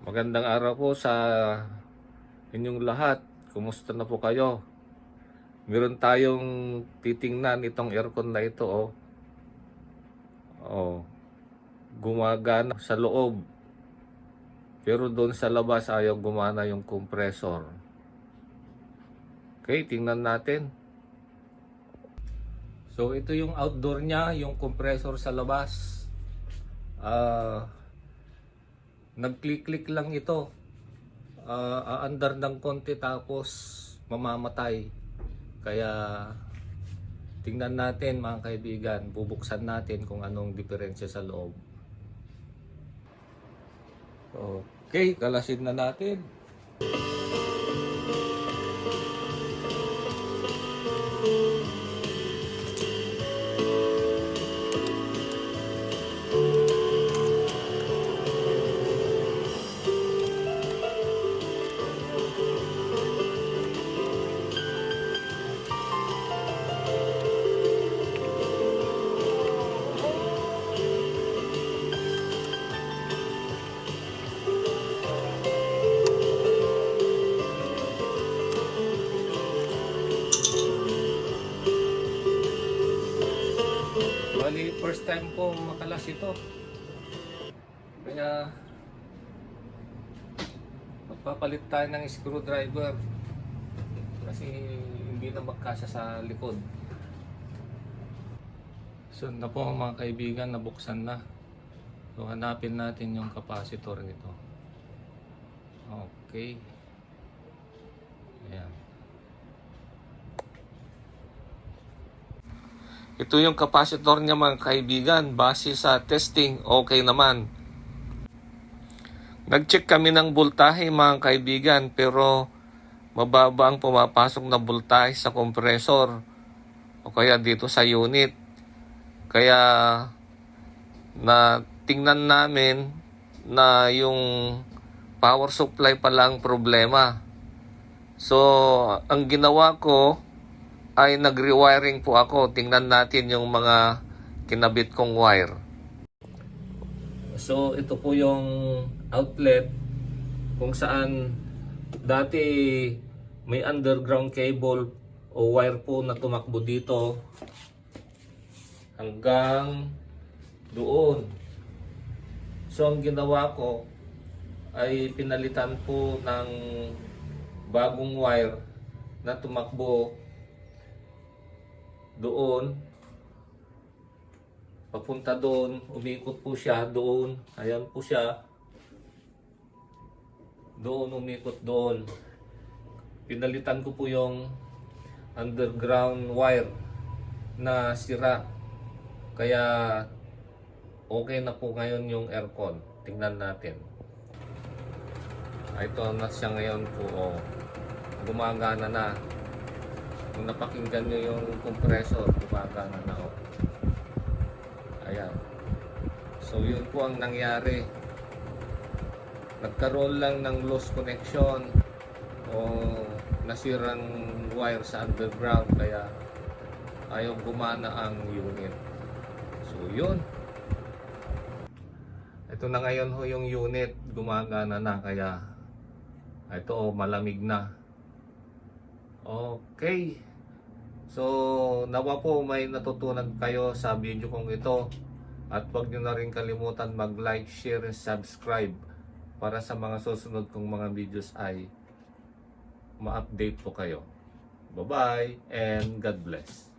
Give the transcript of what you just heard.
Magandang araw po sa inyong lahat. Kumusta na po kayo? Meron tayong titingnan itong aircon na ito, oh. Oh, gumagana sa loob. Pero doon sa labas ayaw gumana yung compressor. Okay, tingnan natin. So ito yung outdoor niya, yung compressor sa labas. Nag-click-click lang ito. Aandar ng konti tapos mamamatay. Kaya tingnan natin mga kaibigan, bubuksan natin kung anong diferensya sa loob. Okay, kalasin na natin. Bali, first time ko makalas ito. Kaya magpapalit tayo ng screwdriver kasi hindi na magkasya sa likod. So na po mga kaibigan, nabuksan na. So hanapin natin yung capacitor nito. Okay. Ayan. Ito yung capacitor niya mga kaibigan. Base sa testing, okay naman. Nag-check kami ng voltahe mga kaibigan, pero mababa ang pumapasok na voltahe sa compressor o kaya dito sa unit. Kaya na tingnan namin na yung power supply pa lang problema. So ang ginawa ko ay nag-rewiring po ako. Tingnan natin yung mga kinabit kong wire. So ito po yung outlet kung saan dati may underground cable o wire po na tumakbo dito hanggang doon. So ang ginawa ko ay pinalitan po ng bagong wire na tumakbo doon, papunta doon, umikot po siya doon, ayan po siya, doon umikot doon. Pinalitan ko po yung underground wire na sira, kaya okay na po ngayon yung aircon. Tingnan natin. Ito na siya ngayon po, oh. Gumagana na. Kung napakinggan nyo yung compressor, gumagana na, oh. Ayan. So yun po ang nangyari. Nagkaroon lang ng loose connection o nasirang wire sa underground, kaya ayaw gumana ang unit. So yun. Ito na ngayon ho yung unit, gumagana na, kaya ito, oh, malamig na. Okay. So, nawa po may natutunan kayo sa video kong ito. At huwag nyo na rin kalimutan mag-like, share, and subscribe para sa mga susunod kong mga videos ay ma-update po kayo. Bye-bye and God bless.